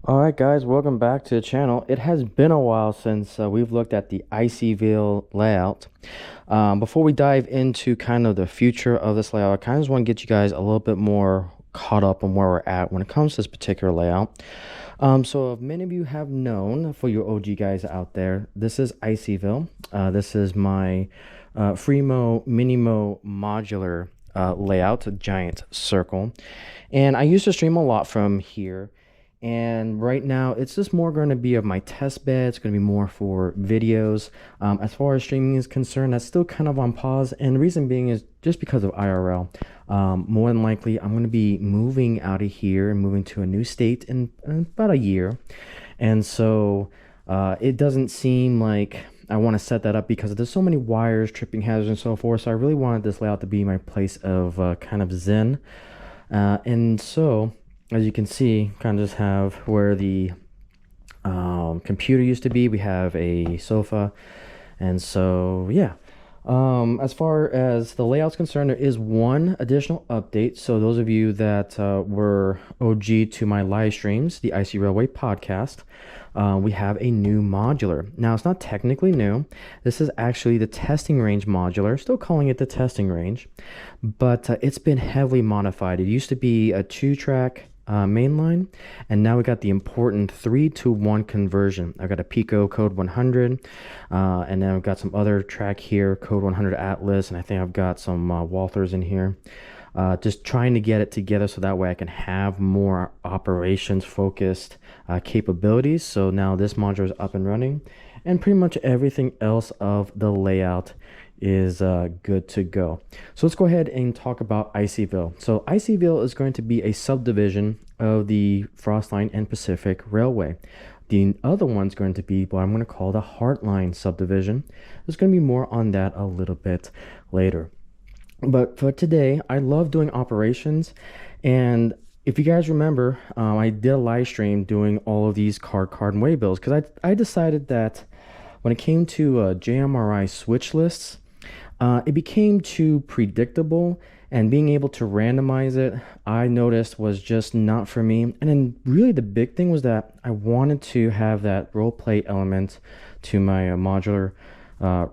All right, guys, welcome back to the channel. It has been a while since we've looked at the Icyville layout. Before we dive into kind of the future of this layout, I kind of just want to get you guys a little bit more caught up on where we're at when it comes to this particular layout. So if many of you have known, for your OG guys out there, this is Icyville. This is my Freemo Minimo modular layout, a giant circle. And I used to stream a lot from here. And right now it's just more going to be of my test bed. It's going to be more for videos. As far as streaming is concerned, that's still kind of on pause, and the reason being is just because of IRL. More than likely I'm going to be moving out of here and moving to a new state in about a year, and so it doesn't seem like I want to set that up because there's so many wires, tripping hazards, and so forth. So I really wanted this layout to be my place of kind of zen, and so as you can see, kind of just have where the computer used to be. We have a sofa, and so yeah. As far as the layout's concerned, there is one additional update. So those of you that were OG to my live streams, the IC Railway podcast, we have a new modular. Now, it's not technically new. This is actually the testing range modular, still calling it the testing range, but it's been heavily modified. It used to be a 2-track mainline, and now we got the important 3-to-1 conversion. I've got a Pico code 100, and then I've got some other track here, code 100 Atlas, and I think I've got some Walthers in here. Just trying to get it together so that way I can have more operations focused capabilities. So now this module is up and running, and pretty much everything else of the layout is good to go. So let's go ahead and talk about Icyville. So Icyville is going to be a subdivision of the Frostline and Pacific Railway. The other one's going to be what I'm going to call the Heartline subdivision. There's going to be more on that a little bit later. But for today, I love doing operations, and if you guys remember, I did a live stream doing all of these card and waybills because I decided that when it came to JMRI switch lists, it became too predictable, and being able to randomize it, I noticed, was just not for me. And then really the big thing was that I wanted to have that role play element to my modular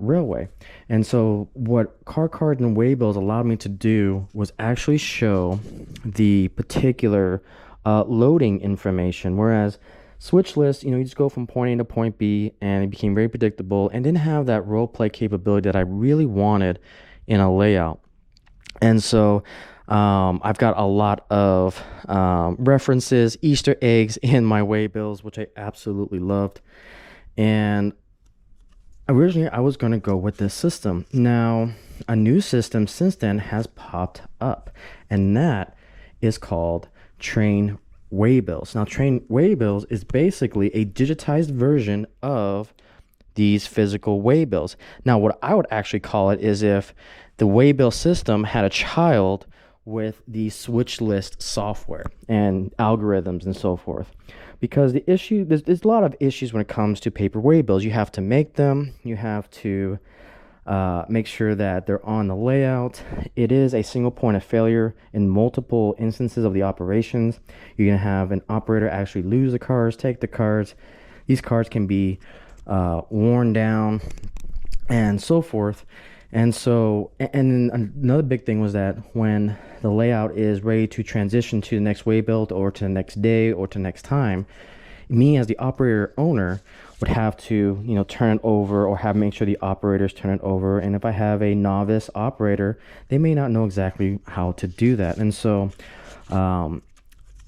railway. And so what card and waybills allowed me to do was actually show the particular loading information, whereas switch list, you just go from point A to point B, and it became very predictable and didn't have that role play capability that I really wanted in a layout. And so I've got a lot of references, Easter eggs in my waybills, which I absolutely loved. And originally I was going to go with this system. Now, a new system since then has popped up, and that is called Trainwaybills. Now, Trainwaybills is basically a digitized version of these physical waybills. Now, what I would actually call it is if the waybill system had a child with the switch list software and algorithms and so forth. Because the issue, there's a lot of issues when it comes to paper waybills. You have to make them, you have to make sure that they're on the layout. It is a single point of failure in multiple instances of the operations. You're going to have an operator actually lose the cards, take the cards. These cards can be worn down and so forth. And so, and another big thing was that when the layout is ready to transition to the next waybill or to the next day or to next time, me as the operator owner would have to, turn it over, or make sure the operators turn it over. And if I have a novice operator, they may not know exactly how to do that. And so,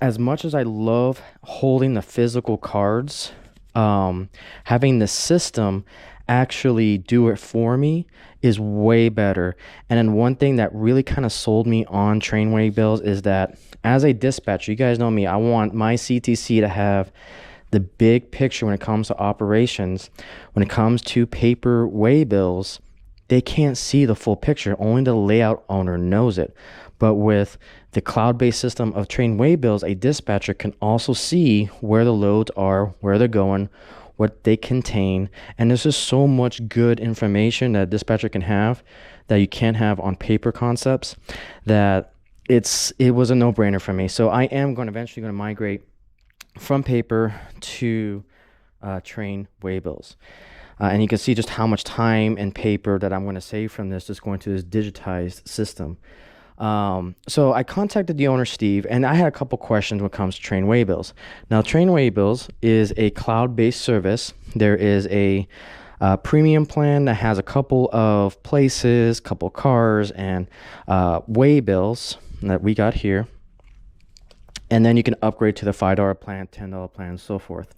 as much as I love holding the physical cards, having the system actually do it for me is way better. And then one thing that really kind of sold me on Trainwaybills is that as a dispatcher, you guys know me, I want my CTC to have the big picture when it comes to operations. When it comes to paper waybills, they can't see the full picture. Only the layout owner knows it. But with the cloud-based system of Trainwaybills, a dispatcher can also see where the loads are, where they're going, what they contain, and there's just so much good information that a dispatcher can have that you can't have on paper concepts, that it was a no-brainer for me. So I am eventually going to migrate from paper to Trainwaybills. And you can see just how much time and paper that I'm going to save from this just going to this digitized system. So I contacted the owner, Steve, and I had a couple questions when it comes to Trainwaybills. Now, Trainwaybills is a cloud-based service. There is a premium plan that has a couple of places, couple cars, and waybills that we got here. And then you can upgrade to the $5 plan, $10 plan, and so forth.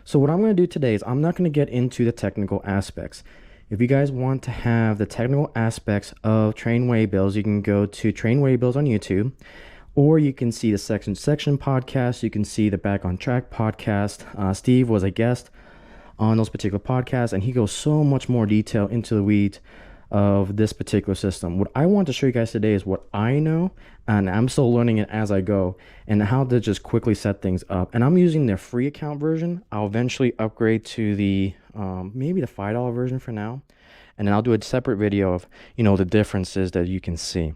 So what I'm going to do today is I'm not going to get into the technical aspects. If you guys want to have the technical aspects of Trainwaybills, you can go to Trainwaybills on YouTube, or you can see the Section podcast. You can see the Back on Track podcast. Steve was a guest on those particular podcasts, and he goes so much more detail into the weeds of this particular system. What I want to show you guys today is what I know, and I'm still learning it as I go, and how to just quickly set things up. And I'm using their free account version. I'll eventually upgrade to the maybe the $5 version for now, and then I'll do a separate video of the differences that you can see.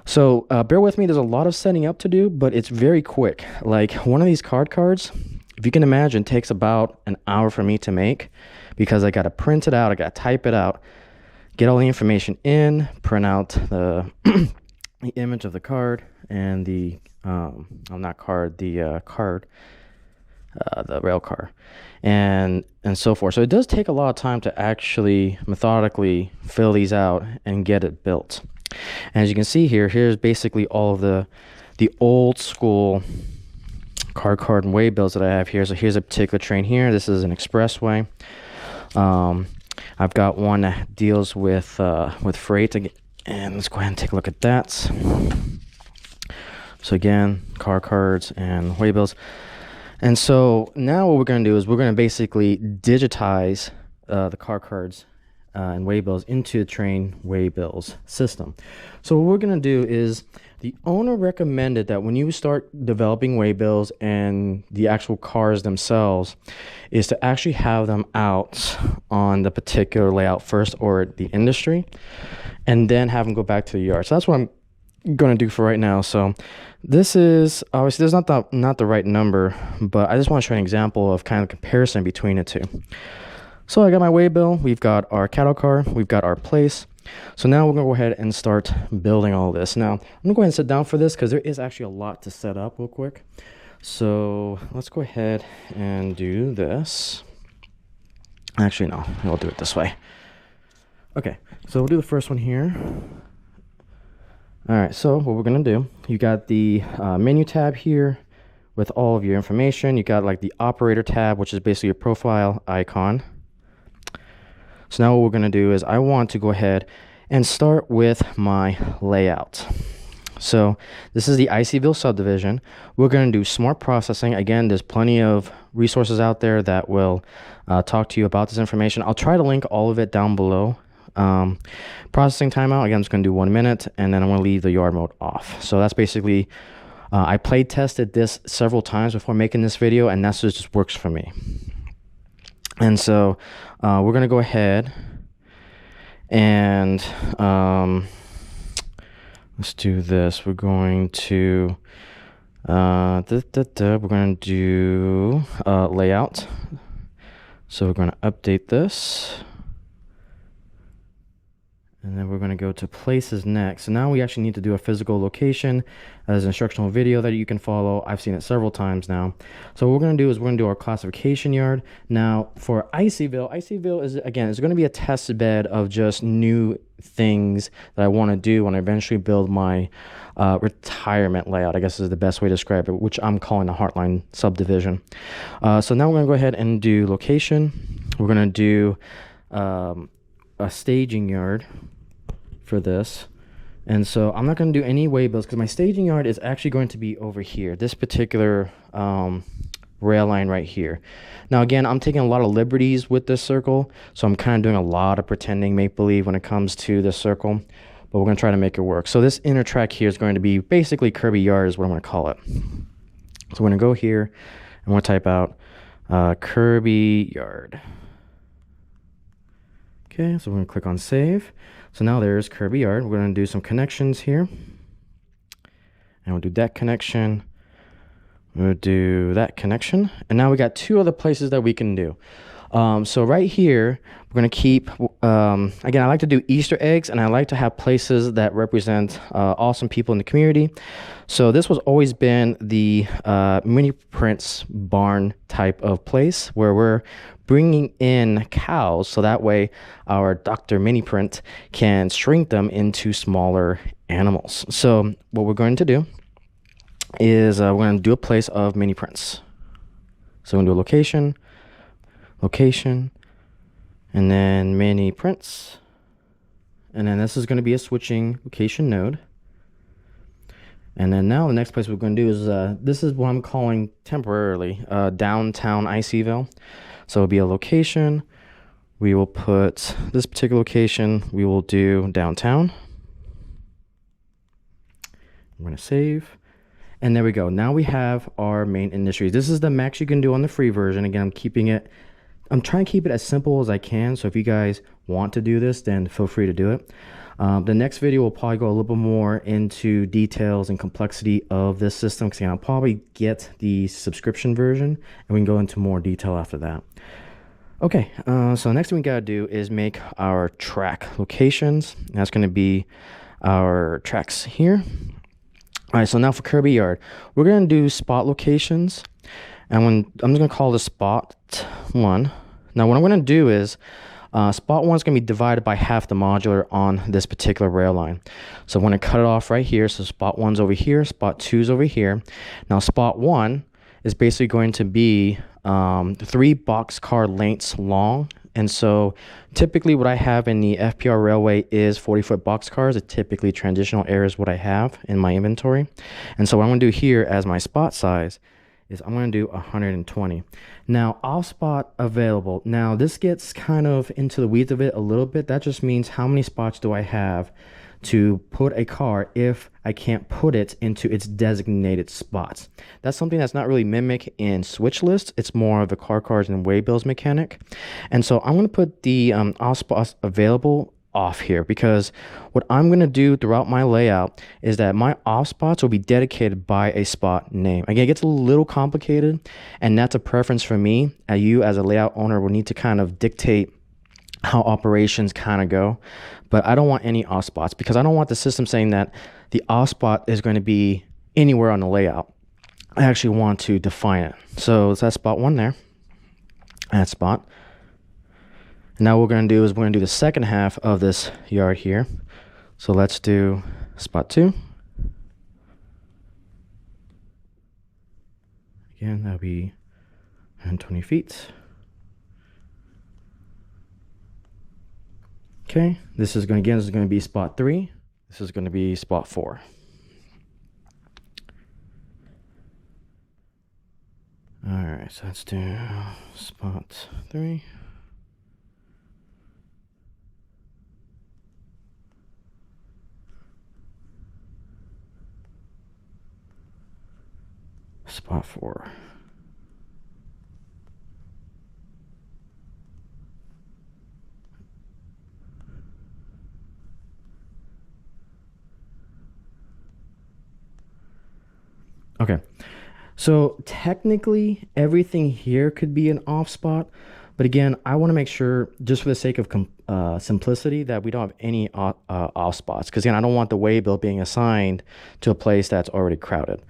So bear with me, there's a lot of setting up to do, but it's very quick. Like one of these cards, if you can imagine, takes about an hour for me to make, because I got to print it out, I got to type it out, get all the information in, print out the the image of the card and the the rail car and so forth. So it does take a lot of time to actually methodically fill these out and get it built. And as you can see here's basically all of the old school card and waybills that I have here. So here's a particular train here. This is an expressway. I've got one that deals with freight, and let's go ahead and take a look at that. So again, cards and waybills. And so now what we're going to do is we're going to basically digitize the cards and waybills into the Trainwaybills system. So what we're going to do is, the owner recommended that when you start developing waybills and the actual cars themselves, is to actually have them out on the particular layout first, or the industry, and then have them go back to the yard. So that's what I'm going to do for right now. So this is obviously, there's not the right number, but I just want to show you an example of kind of comparison between the two. So I got my waybill, we've got our cattle car, we've got our place. So now we're going to go ahead and start building all this. Now, I'm going to go ahead and sit down for this because there is actually a lot to set up real quick. So let's go ahead and do this. Actually, no, we'll do it this way. Okay, so we'll do the first one here. All right, so what we're going to do, you got the menu tab here with all of your information. You got like the operator tab, which is basically your profile icon. So now what we're going to do is I want to go ahead and start with my layout. So this is the Icyville subdivision. We're going to do smart processing. Again, there's plenty of resources out there that will talk to you about this information. I'll try to link all of it down below. Processing timeout, again, I'm just going to do 1 minute, and then I'm going to leave the yard mode off. So that's basically, I play tested this several times before making this video, and that's just works for me. And so we're going to go ahead and let's do this. We're going to we're going to do layout. So we're going to update this. And then we're going to go to places next. So now we actually need to do a physical location as an instructional video that you can follow. I've seen it several times now. So what we're going to do is we're going to do our classification yard. Now for Icyville is, again, it's going to be a test bed of just new things that I want to do when I eventually build my retirement layout, I guess is the best way to describe it, which I'm calling the Heartline subdivision. So now we're going to go ahead and do location. We're going to do a staging yard for this. And so I'm not going to do any waybills because my staging yard is actually going to be over here, this particular rail line right here. Now again, I'm taking a lot of liberties with this circle, so I'm kind of doing a lot of pretending make-believe when it comes to this circle, but we're going to try to make it work. So this inner track here is going to be basically Kirby Yard is what I'm going to call it. So we're going to go here and we're going to type out Kirby Yard. Okay, so we're going to click on save. So now there's Kirby Yard. We're going to do some connections here. And we'll do that connection. We'll do that connection. And now we got two other places that we can do. So right here, we're going to keep, again, I like to do Easter eggs, and I like to have places that represent awesome people in the community. So this was always been the Mini Prince barn type of place where we're bringing in cows, so that way our Dr. Mini Print can shrink them into smaller animals. So what we're going to do is we're going to do a place of Mini Prints. So we're going to do a location, and then Mini Prints, and then this is going to be a switching location node. And then now the next place we're going to do is this is what I'm calling temporarily downtown Icyville. So it'll be a location. We will put this particular location, we will do downtown. I'm going to save. And there we go. Now we have our main industries. This is the max you can do on the free version. Again, I'm trying to keep it as simple as I can. So if you guys want to do this, then feel free to do it. The next video will probably go a little bit more into details and complexity of this system, because I'll probably get the subscription version and we can go into more detail after that. Okay, so next thing we gotta do is make our track locations. That's gonna be our tracks here. All right, so now for Kirby Yard, we're gonna do spot locations, and I'm just gonna call this spot 1. Now what I'm gonna do is spot 1 is gonna be divided by half the modular on this particular rail line. So I'm gonna cut it off right here. So spot 1's over here, spot 2's over here. Now spot 1 is basically going to be 3 boxcar lengths long. And so typically what I have in the FPR railway is 40-foot boxcars. It typically transitional air is what I have in my inventory. And so what I'm going to do here as my spot size is I'm going to do 120. Now, off spot available. Now, this gets kind of into the weeds of it a little bit. That just means how many spots do I have to put a car if I can't put it into its designated spots. That's something that's not really mimic in switch lists. It's more of a cars and waybills mechanic. And so I'm going to put the off spots available off here, because what I'm going to do throughout my layout is that my off spots will be dedicated by a spot name. Again, it gets a little complicated, and that's a preference for me. You as a layout owner will need to kind of dictate how operations kind of go, but I don't want any off spots, because I don't want the system saying that the off spot is going to be anywhere on the layout. I actually want to define it. So that's spot 1 there, add spot. And now what we're going to do is we're going to do the second half of this yard here. So let's do spot 2. Again, that'll be 120 feet. Okay, this is going to be spot 3. This is going to be spot 4. All right, so let's do spot 3. Spot 4. Okay, so technically everything here could be an off spot, but again, I want to make sure, just for the sake of simplicity, that we don't have any off spots, because again, I don't want the waybill being assigned to a place that's already crowded.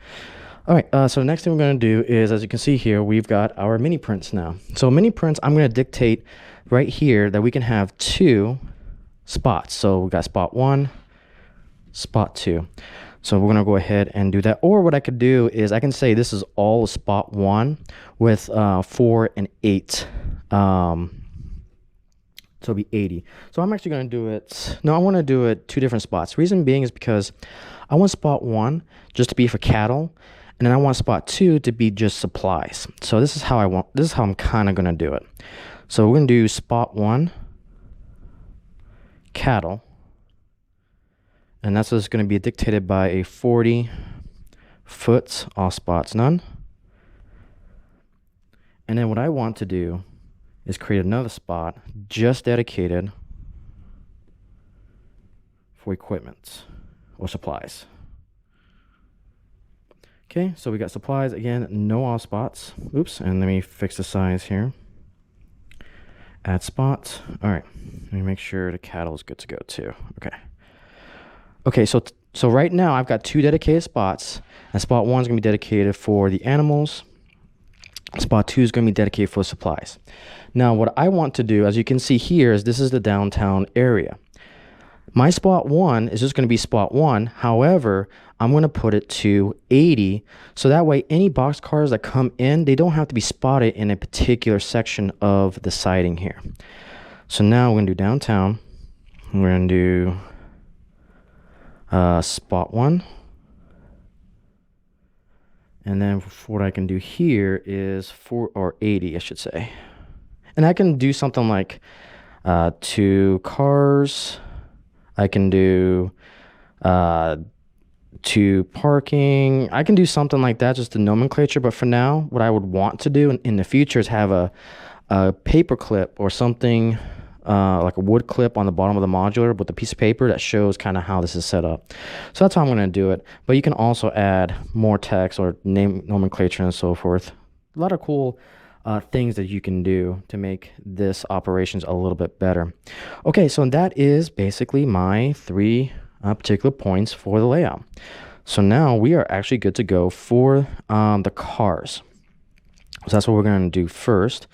All right, so the next thing we're going to do is, as you can see here, we've got our mini prints now. So mini prints, I'm going to dictate right here that we can have 2 spots. So we got spot 1, spot 2. So we're going to go ahead and do that. Or what I could do is I can say this is all spot 1 with 4 and 8. So it'll be 80. So I'm actually going to do it. No, I want to do it 2 different spots. Reason being is because I want spot 1 just to be for cattle, and then I want spot 2 to be just supplies. So this is how I'm kind of going to do it. So we're going to do spot 1, cattle. And that's what's going to be dictated by a 40-foot, all spots none. And then what I want to do is create another spot just dedicated for equipment or supplies. Okay, so we got supplies again, no off spots. Oops, and let me fix the size here. Add spots. All right, let me make sure the cattle is good to go too. Okay. Okay, so right now I've got 2 dedicated spots, and spot 1 is gonna be dedicated for the animals. Spot 2 is gonna be dedicated for supplies. Now, what I want to do, as you can see here, is this is the downtown area. My spot 1 is just going to be spot 1. However, I'm going to put it to 80. So that way, any box cars that come in, they don't have to be spotted in a particular section of the siding here. So now we're going to do downtown. We're going to do spot 1. And then what I can do here is 80, I should say. And I can do something like 2 cars. I can do 2 parking. I can do something like that, just the nomenclature. But for now, what I would want to do in the future is have a paper clip or something like a wood clip on the bottom of the modular with a piece of paper that shows kind of how this is set up. So that's how I'm going to do it. But you can also add more text or name nomenclature and so forth. A lot of cool things that you can do to make this operations a little bit better. Okay, so that is basically my 3 particular points for the layout. So now we are actually good to go for the cars. So that's what we're going to do first.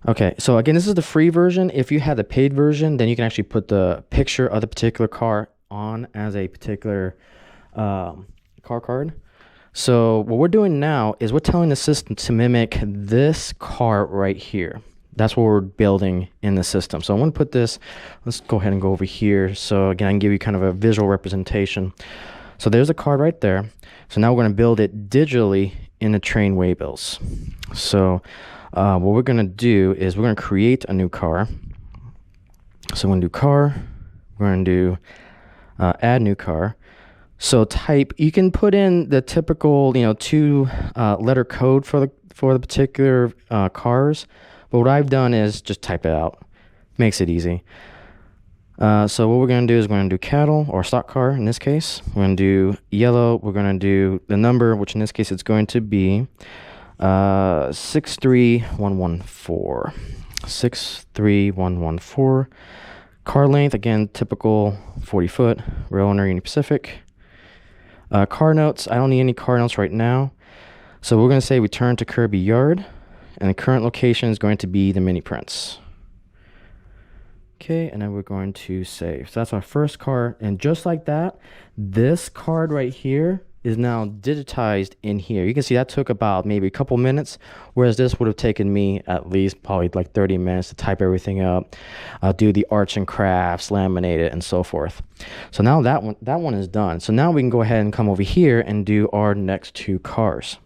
Okay, so again, this is the free version. If you had the paid version, then you can actually put the picture of the particular car on as a particular car card. So what we're doing now is we're telling the system to mimic this car right here. That's what we're building in the system. So I'm going to put this, let's go ahead and go over here. So again, I can give you kind of a visual representation. So there's a card right there. So now we're going to build it digitally in the Trainwaybills. So what we're going to do is we're going to create a new car. So we're going to do car. We're going to do add new car. So type, you can put in the typical, 2 letter code for the particular cars. But what I've done is just type it out. Makes it easy. So what we're going to do is we're going to do cattle or stock car in this case. We're going to do yellow. We're going to do the number, which in this case it's going to be 63114. 63114. Car length, again, typical 40 foot. Rail owner, Union Pacific. Car notes, I don't need any car notes right now. So we're going to say return to Kirby Yard. And the current location is going to be the mini prints. Okay, and then we're going to save. So that's our first card. And just like that, this card right here is now digitized in here. You can see that took about maybe a couple minutes, whereas this would have taken me at least probably like 30 minutes to type everything up, do the arts and crafts, laminate it, and so forth. So now that one is done. So now we can go ahead and come over here and do our next 2 cars.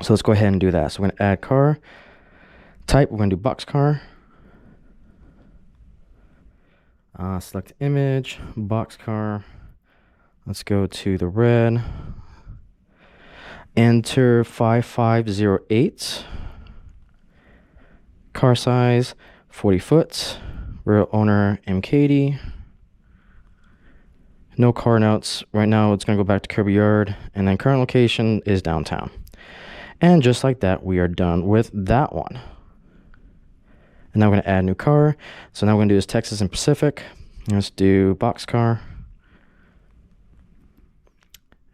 So let's go ahead and do that. So we're going to add car. Type, we're going to do box car. Select image, box car. Let's go to the red. Enter 5508. Car size 40 foot. Real owner MKD. No car notes. Right now it's going to go back to Kirby Yard. And then current location is downtown. And just like that, we are done with that one. And now we're going to add a new car. So now we're going to do this Texas and Pacific. Let's do box car.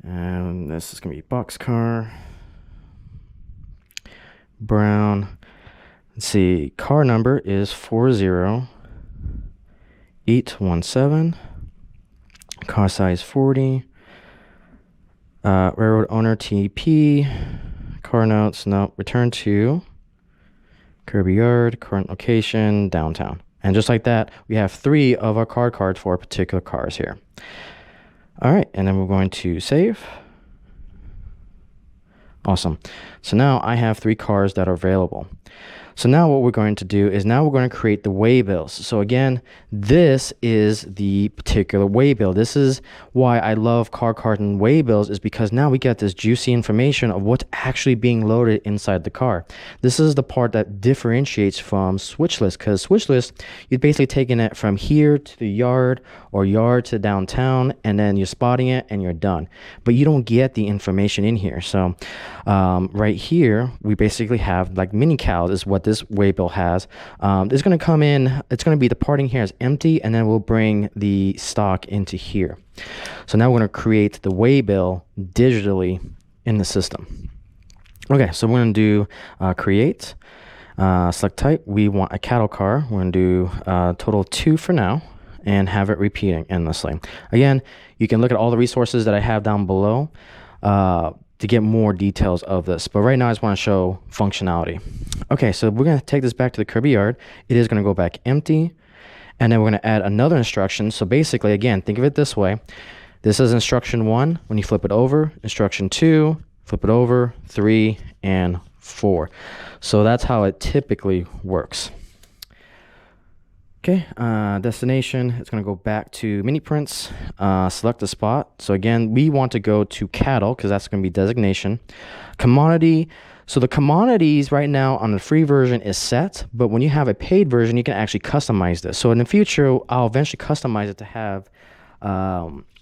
And this is going to be box car. Brown. Let's see. Car number is 40817. Car size 40. Railroad owner TP. Car notes. No. Return to Kirby Yard. Current location downtown. And just like that, we have 3 of our card cards for particular cars here. All right, and then we're going to save. Awesome. So now I have 3 cars that are available. So now what we're going to do is now we're going to create the waybills. So again, this is the particular waybill. This is why I love car carton waybills, is because now we get this juicy information of what's actually being loaded inside the car. This is the part that differentiates from switchless, because switchless, you're basically taking it from here to the yard or yard to downtown, and then you're spotting it and you're done. But you don't get the information in here. So right here, we basically have like mini cows is what this waybill has. It's going to come in, it's going to be the parting here is empty, and then we'll bring the stock into here. So now we're going to create the waybill digitally in the system. Okay, so we're going to do create, select type. We want a cattle car. We're going to do total 2 for now and have it repeating endlessly. Again, you can look at all the resources that I have down below to get more details of this, but right now I just want to show functionality. Okay, so we're going to take this back to the Kirby yard. It is going to go back empty, and then we're going to add another instruction. So basically, again, think of it this way. This is instruction 1. When you flip it over, instruction 2, flip it over, 3, and 4. So that's how it typically works. Okay, destination, it's going to go back to mini prints, select the spot. So again, we want to go to cattle because that's going to be designation. Commodity, so the commodities right now on the free version is set, but when you have a paid version, you can actually customize this. So in the future, I'll eventually customize it to have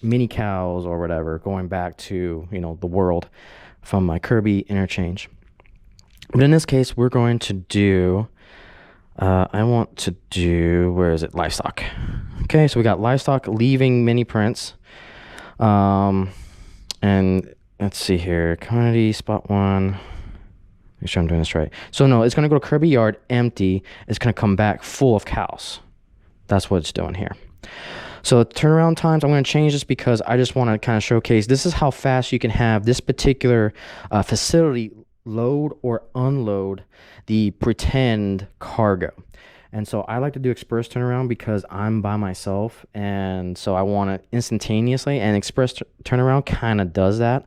mini cows or whatever going back to, you know, the world from my Kirby interchange. But in this case, we're going to do I want to do, where is it? Livestock. Okay, so we got livestock leaving mini prints. And let's see here. Commodity, spot 1. Make sure I'm doing this right. So no, it's going to go to Kirby yard empty. It's going to come back full of cows. That's what it's doing here. So turnaround times, I'm going to change this because I just want to kind of showcase this is how fast you can have this particular facility load or unload the pretend cargo. And so I like to do express turnaround because I'm by myself, and so I want it instantaneously, and express turnaround kind of does that.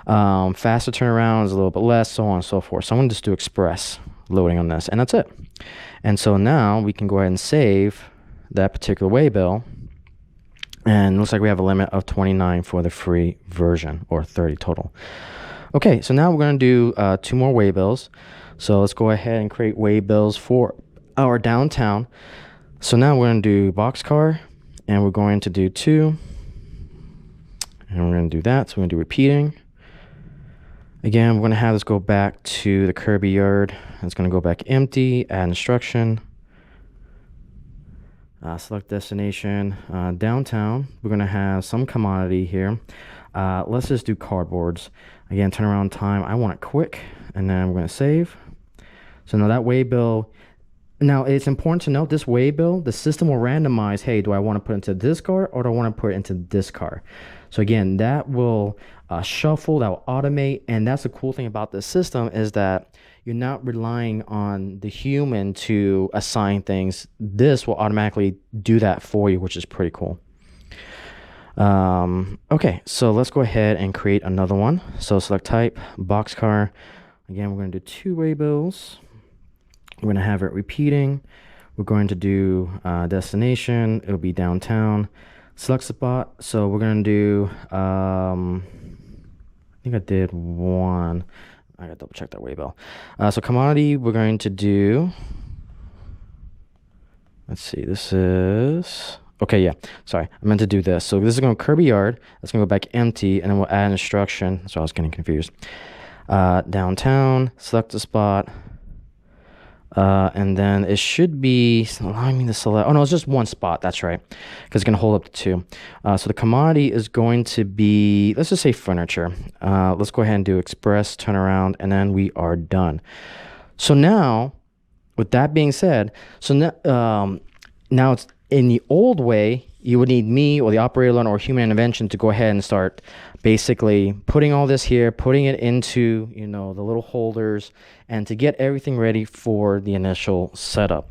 Faster turnaround is a little bit less, so on and so forth. So I'm going to just do express loading on this, and that's it. And so now we can go ahead and save that particular waybill, and it looks like we have a limit of 29 for the free version, or 30 total. Okay, so now we're going to do 2 more waybills. So let's go ahead and create waybills for our downtown. So now we're going to do boxcar, and we're going to do 2. And we're going to do that. So we're going to do repeating. Again, we're going to have this go back to the Kirby yard. It's going to go back empty, add instruction. Select destination, downtown. We're going to have some commodity here. Let's just do cardboards. Again, turnaround time, I want it quick, and then we're going to save. So now that waybill, now it's important to note this waybill, the system will randomize, hey, do I want to put it into this car or do I want to put it into this car? So again, that will shuffle, that will automate, and that's the cool thing about this system is that you're not relying on the human to assign things. This will automatically do that for you, which is pretty cool. Okay, so let's go ahead and create another one. So select type, boxcar. Again, we're going to do 2 waybills. We're going to have it repeating. We're going to do destination. It'll be downtown. Select spot. So we're going to do, I think I did 1. I got to double check that waybill. So commodity, we're going to do, let's see, this is, okay, yeah, sorry, I meant to do this. So this is going to Kirby yard. That's going to go back empty, and then we'll add an instruction. That's why I was getting confused. Downtown, select the spot. And then it should be allowing me to select, oh no, it's just 1 spot, that's right, because it's going to hold up to 2. So the commodity is going to be, let's just say furniture. Let's go ahead and do express turnaround, and then we are done. So now, with that being said, so now it's in the old way, you would need me or the operator learner or human intervention to go ahead and start basically putting all this here, putting it into, you know, the little holders, and to get everything ready for the initial setup.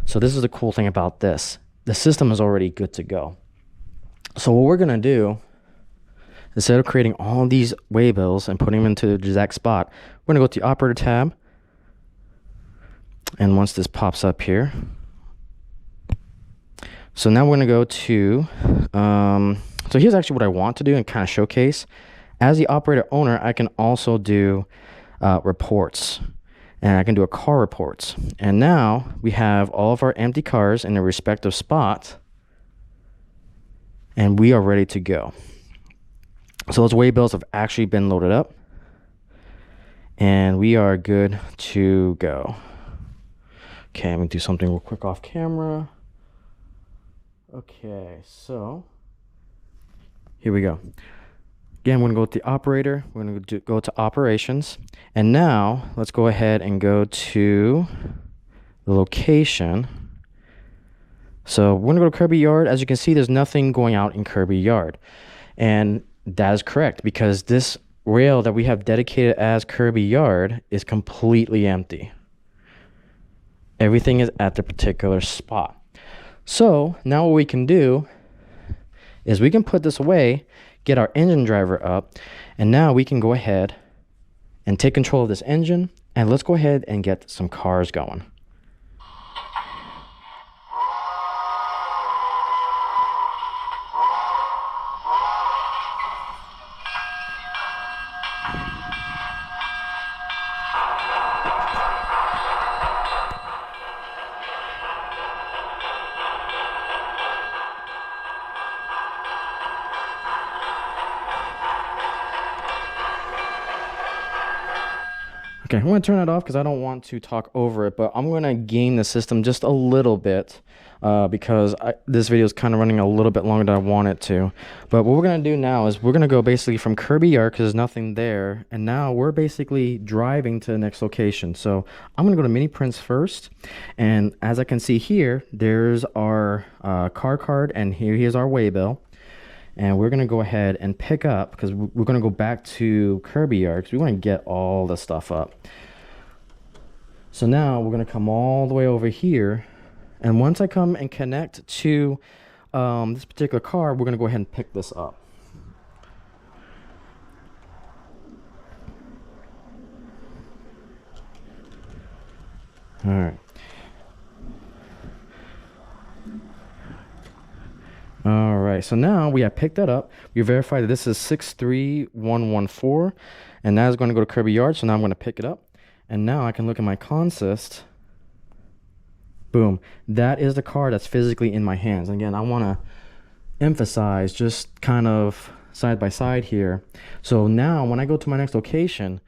So this is the cool thing about this. The system is already good to go. So what we're going to do, instead of creating all these waybills and putting them into the exact spot, we're going to go to the operator tab. And once this pops up here, so now we're going to go to, so here's actually what I want to do and kind of showcase. As the operator owner, I can also do reports, and I can do a car reports. And now we have all of our empty cars in their respective spot, and we are ready to go. So those waybills have actually been loaded up, and we are good to go. Okay, I'm gonna do something real quick off camera. Okay, so here we go. Again, we're gonna go with the operator. We're gonna go to operations. And now let's go ahead and go to the location. So we're gonna go to Kirby Yard. As you can see, there's nothing going out in Kirby Yard. And that is correct, because this rail that we have dedicated as Kirby Yard is completely empty. Everything is at the particular spot. So now what we can do is we can put this away, get our engine driver up, and now we can go ahead and take control of this engine, and let's go ahead and get some cars going. Okay, I'm going to turn it off because I don't want to talk over it, but I'm going to game the system just a little bit because this video is kind of running a little bit longer than I want it to. But what we're going to do now is we're going to go basically from Kirby Yard because there's nothing there, and now we're basically driving to the next location. So I'm going to go to Mini Prints first, and as I can see here, there's our car card, and here's our waybill. And we're going to go ahead and pick up, because we're going to go back to Kirby Yard because we want to get all the stuff up. So now we're going to come all the way over here. And once I come and connect to this particular car, we're going to go ahead and pick this up. All right. All right, so now we have picked that up. We verified that this is 63114, and that is going to go to Kirby Yard. So now I'm going to pick it up, and now I can look at my consist. Boom, that is the car that's physically in my hands. And again, I want to emphasize just kind of side by side here. So now when I go to my next location,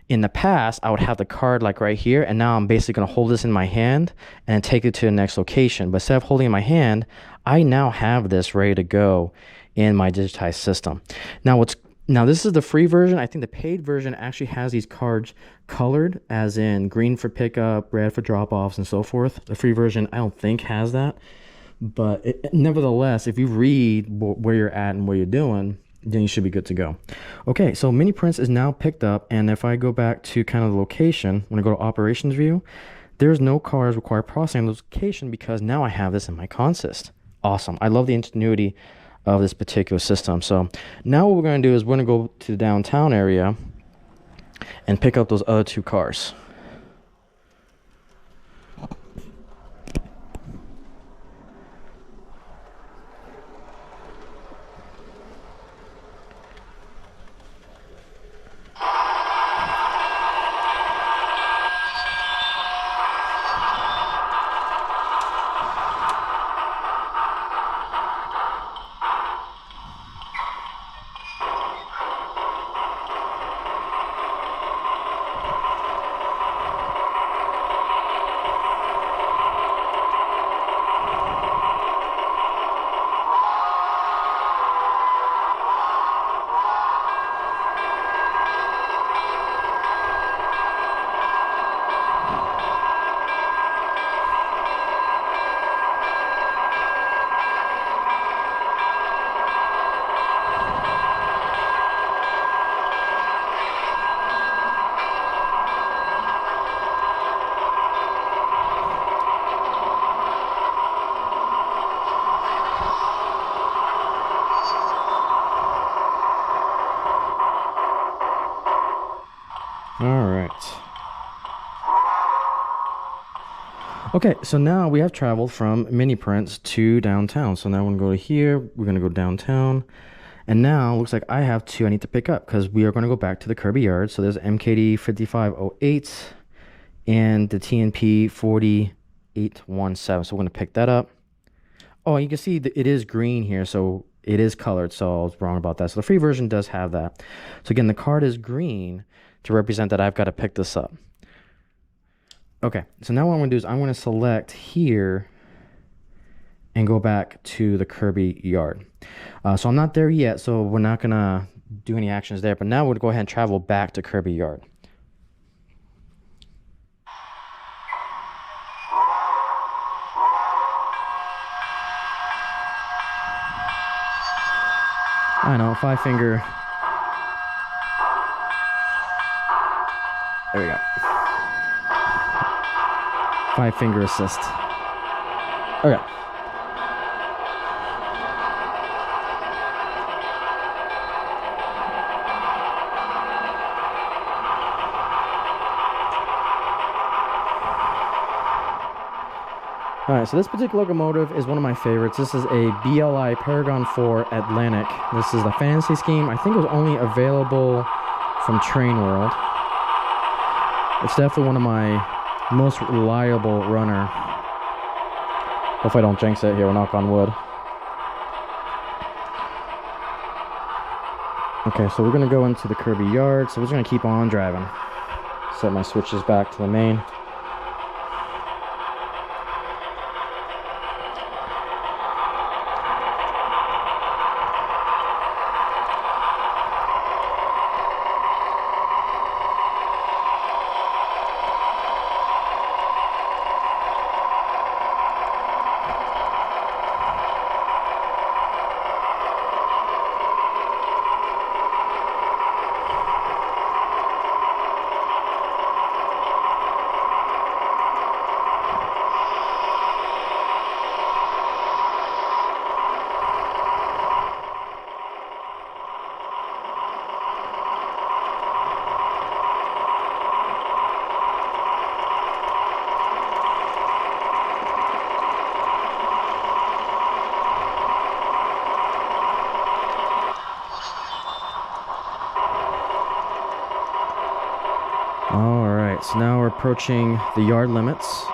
in the past, I would have the card like right here, and now I'm basically going to hold this in my hand and take it to the next location. But instead of holding it in my hand, I now have this ready to go in my digitized system. Now this is the free version. I think the paid version actually has these cards colored, as in green for pickup, red for drop-offs, and so forth. The free version, I don't think, has that. But nevertheless, if you read where you're at and what you're doing, then you should be good to go. Okay, so Mini Prints is now picked up, and if I go back to kind of the location, when I go to operations view, there's no cars required processing on the location because now I have this in my consist. Awesome. I love the ingenuity of this particular system. So now what we're going to do is we're going to go to the downtown area and pick up those other two cars. All right. Okay, so now we have traveled from Mini Prince to downtown. So now we're gonna go to here, we're gonna go downtown. And now looks like I have two I need to pick up because we are gonna go back to the Kirby yard. So there's MKD 5508 and the TNP 4817. So we're gonna pick that up. Oh, you can see that it is green here, so it is colored, so I was wrong about that. So the free version does have that. So again, the card is green to represent that I've got to pick this up. Okay, so now what I'm going to do is I'm going to select here and go back to the Kirby yard. So I'm not there yet, so we're not going to do any actions there. But now we'll go ahead and travel back to Kirby yard. I know, 5-finger. There we go. 5-finger assist. Okay. All right, so this particular locomotive is one of my favorites. This is a BLI Paragon 4 Atlantic. This is the fantasy scheme. I think it was only available from Train World. It's definitely one of my most reliable runner. Hopefully I don't jinx it here, we'll knock on wood. Okay, so we're gonna go into the Kirby yard, so we're just gonna keep on driving. Set my switches back to the main. All right, so now we're approaching the yard limits.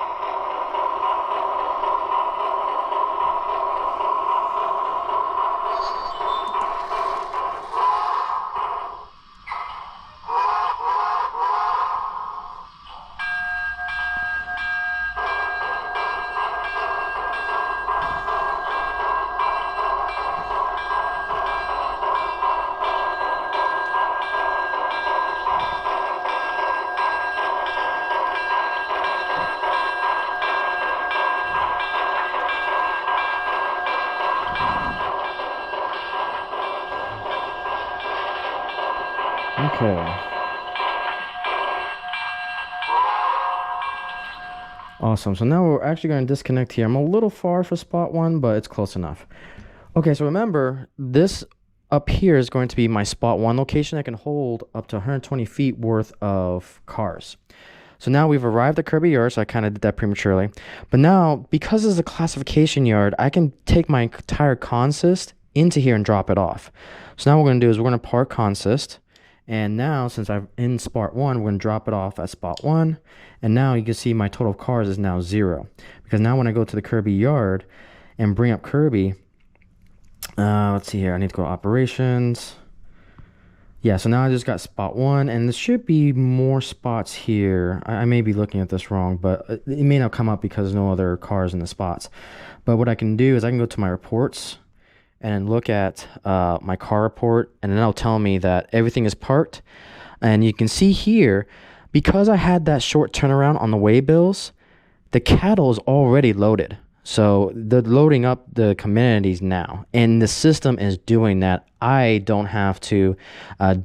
Okay. Awesome. So now we're actually going to disconnect here. I'm a little far for spot one, but it's close enough. Okay, so remember, this up here is going to be my spot one location that can hold up to 120 feet worth of cars. So now we've arrived at Kirby Yard, so I kind of did that prematurely. But now, because this is a classification yard, I can take my entire consist into here and drop it off. So now what we're going to do is we're going to park consist. And now, since I'm in spot one, we're going to drop it off at spot one. And now you can see my total of cars is now 0. Because now when I go to the Kirby yard and bring up Kirby, let's see here. I need to go to operations. Yeah, so now I just got spot one. And there should be more spots here. I may be looking at this wrong, but it may not come up because there's no other cars in the spots. But what I can do is I can go to my reports and look at my car report, and then it'll tell me that everything is parked. And you can see here, because I had that short turnaround on the waybills, the cattle is already loaded. So they're loading up the communities now, and the system is doing that. I don't have to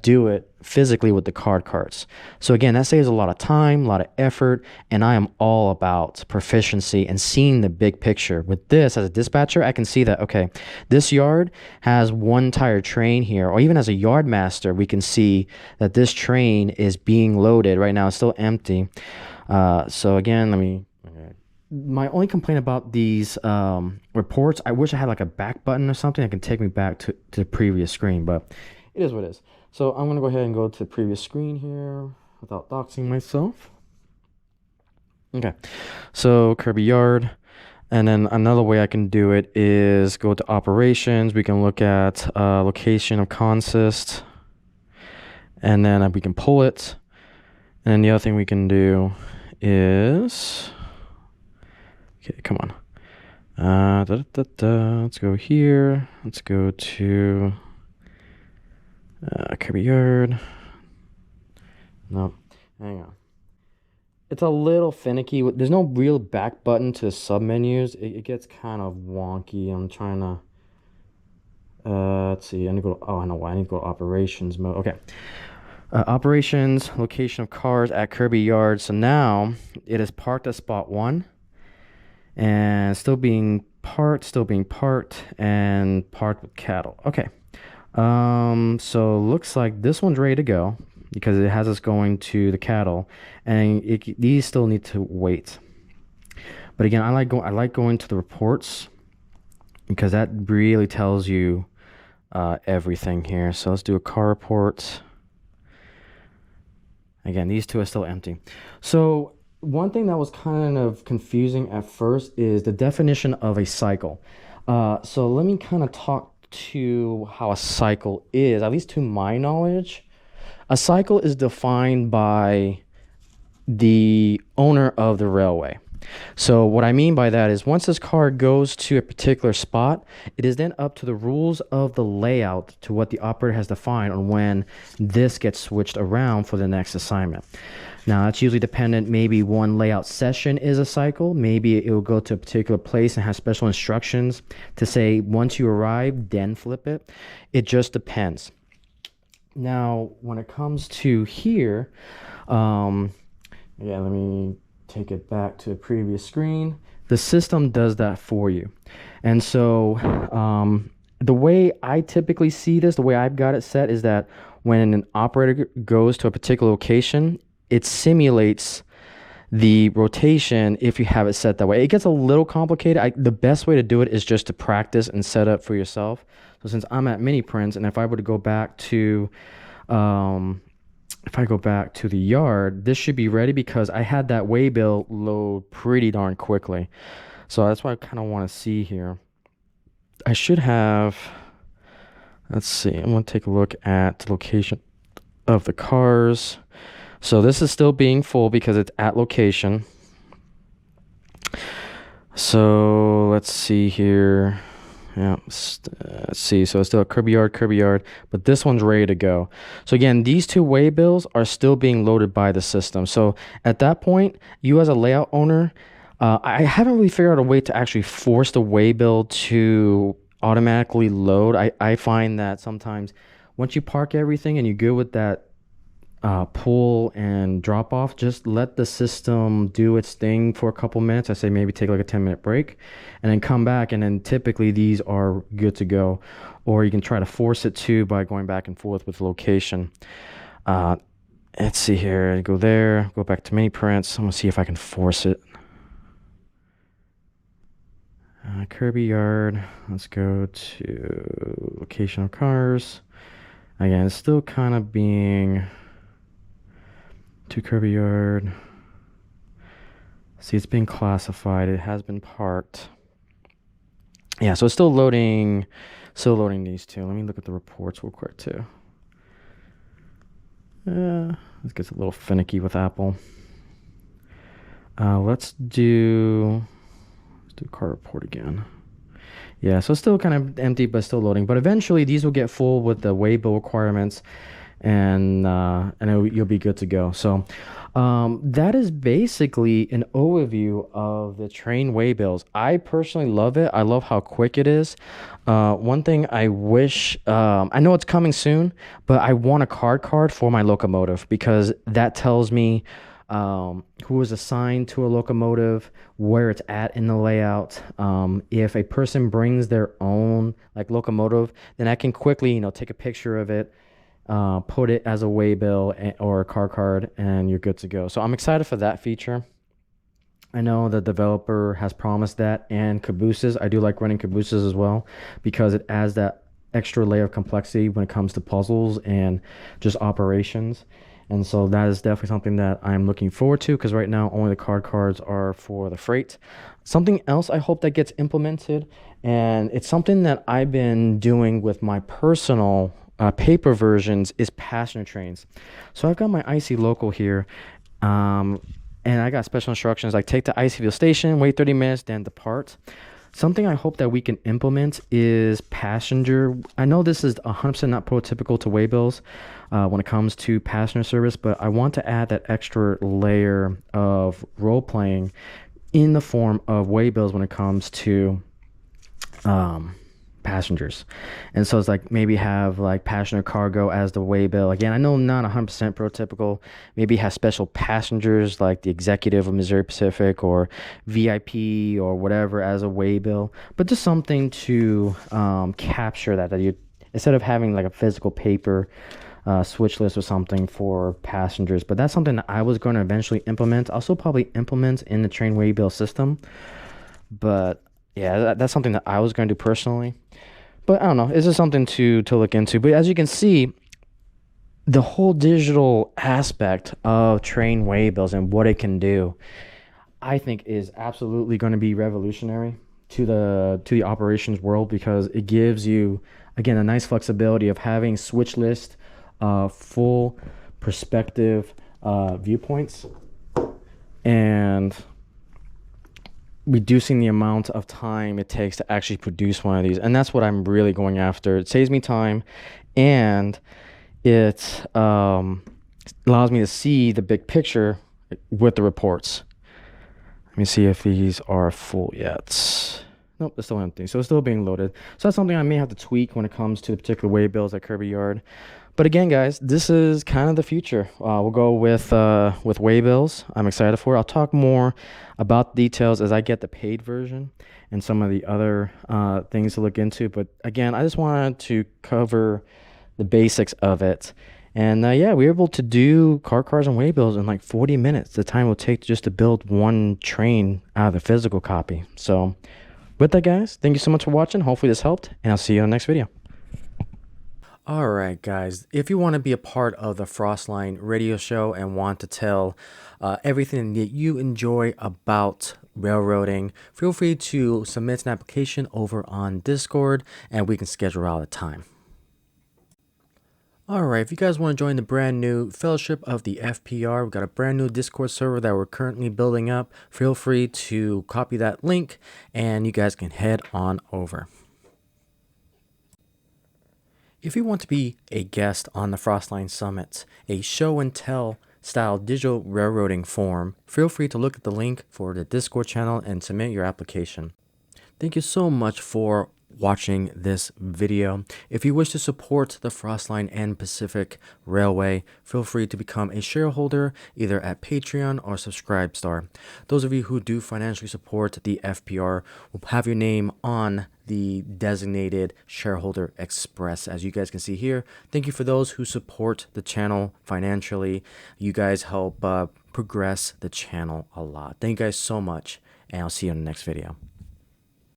do it physically with the card carts. So again, that saves a lot of time, a lot of effort, and I am all about proficiency and seeing the big picture. With this, as a dispatcher, I can see that, okay, this yard has one entire train here, or even as a yard master, we can see that this train is being loaded. Right now, it's still empty. So again, let me my only complaint about these reports, I wish I had like a back button or something that can take me back to the previous screen, but it is what it is. So I'm gonna go ahead and go to the previous screen here without doxing myself. Okay, so Kirby Yard. And then another way I can do it is go to operations. We can look at location of consist, and then we can pull it. And then the other thing we can do is, okay, come on. Let's go here. Let's go to Kirby Yard. No, hang on. It's a little finicky. There's no real back button to the submenus. It gets kind of wonky. I'm trying to let's see. I need to go. Oh, I know why. I need to go to operations mode. Okay. Operations, location of cars at Kirby Yard. So now it is parked at spot 1 and still being parked, and parked with cattle. Okay. So looks like this one's ready to go because it has us going to the cattle, and these still need to wait. But again, I like going to the reports because that really tells you everything here. So let's do a car report. Again, these two are still empty. So one thing that was kind of confusing at first is the definition of a cycle. So let me kind of talk to how a cycle is, at least to my knowledge. A cycle is defined by the owner of the railway. So what I mean by that is once this car goes to a particular spot, it is then up to the rules of the layout to what the operator has defined on when this gets switched around for the next assignment. Now that's usually dependent. Maybe one layout session is a cycle. Maybe it will go to a particular place and have special instructions to say once you arrive, then flip it. It just depends. Now, when it comes to here, yeah, let me take it back to the previous screen. The system does that for you. And so the way I typically see this, the way I've got it set is that when an operator goes to a particular location, it simulates the rotation if you have it set that way. It gets a little complicated. The best way to do it is just to practice and set up for yourself. So since I'm at mini prints, and if I were to go back to if I go back to the yard, this should be ready because I had that waybill load pretty darn quickly. So that's what I kind of want to see here. I should have, let's see, I'm going to take a look at the location of the cars. So this is still being full because it's at location. So let's see here. Yeah, let's see. So it's still a Kirby Yard, but this one's ready to go. So again, these two waybills are still being loaded by the system. So at that point, you as a layout owner, I haven't really figured out a way to actually force the waybill to automatically load. I find that sometimes once you park everything and you go with that pull and drop off, just let the system do its thing for a couple minutes. I say maybe take like a 10-minute break and then come back, and then typically these are good to go. Or you can try to force it too by going back and forth with location. Let's see here, go there, go back to mini prints. I'm gonna see if I can force it. Kirby Yard, let's go to location of cars. Again, it's still kind of being to Kirby Yard. See, it's being classified. It has been parked. Yeah, so it's still loading these two. Let me look at the reports real quick too. This gets a little finicky with Apple. Let's do car report again. Yeah, so it's still kind of empty, but still loading. But eventually these will get full with the waybill requirements, and you'll be good to go. So that is basically an overview of the train waybills. I personally love it. I love how quick it is. One thing I wish, I know it's coming soon, but I want a card for my locomotive, because that tells me who is assigned to a locomotive, where it's at in the layout. If a person brings their own like locomotive, then I can quickly, take a picture of it, put it as a waybill or a car card, and you're good to go. So I'm excited for that feature. I know the developer has promised that, and cabooses. I do like running cabooses as well because it adds that extra layer of complexity when it comes to puzzles and just operations. And so that is definitely something that I'm looking forward to because right now only the cards are for the freight. Something else I hope that gets implemented, and it's something that I've been doing with my personal paper versions, is passenger trains. So I've got my IC local here. Um, and I got special instructions like take the Icyville station, wait 30 minutes, then depart. Something I hope that we can implement is passenger. I know this is 100% not prototypical to Waybills when it comes to passenger service, but I want to add that extra layer of role playing in the form of Waybills when it comes to passengers. And so it's like maybe have like passenger cargo as the waybill. Again, I know not 100% prototypical. Maybe have special passengers like the executive of Missouri Pacific or VIP or whatever as a waybill, but just something to capture that you, instead of having like a physical paper switch list or something for passengers. But that's something that I was going to eventually implement. Also probably implement in the Trainwaybill system. But yeah, that's something that I was going to do personally. But I don't know. It's just something to look into. But as you can see, the whole digital aspect of Trainwaybills and what it can do, I think is absolutely going to be revolutionary to the operations world because it gives you, again, a nice flexibility of having switch list, full perspective viewpoints, and reducing the amount of time it takes to actually produce one of these. And that's what I'm really going after. It saves me time, and it allows me to see the big picture with the reports. Let me see if these are full yet. Nope, they're still empty. So it's still being loaded. So that's something I may have to tweak when it comes to the particular waybills at Kirby Yard. But again, guys, this is kind of the future. We'll go with waybills. I'm excited for it. I'll talk more about details as I get the paid version and some of the other things to look into. But again, I just wanted to cover the basics of it. And yeah, we were able to do cars and waybills in like 40 minutes. The time it will take just to build one train out of the physical copy. So with that, guys, thank you so much for watching. Hopefully this helped, and I'll see you in the next video. All right, guys, if you want to be a part of the Frostline radio show and want to tell everything that you enjoy about railroading, feel free to submit an application over on Discord and we can schedule out a time. All right, if you guys want to join the brand new Fellowship of the FPR, we've got a brand new Discord server that we're currently building up. Feel free to copy that link and you guys can head on over. If you want to be a guest on the Frostline Summit, a show and tell style digital railroading forum, feel free to look at the link for the Discord channel and submit your application. Thank you so much for watching this video. If you wish to support the Frostline and Pacific Railway, feel free to become a shareholder either at Patreon or Subscribestar. Those of you who do financially support the FPR will have your name on the designated shareholder express, as you guys can see here. Thank you for those who support the channel financially. You guys help progress the channel a lot. Thank you guys so much, and I'll see you in the next video.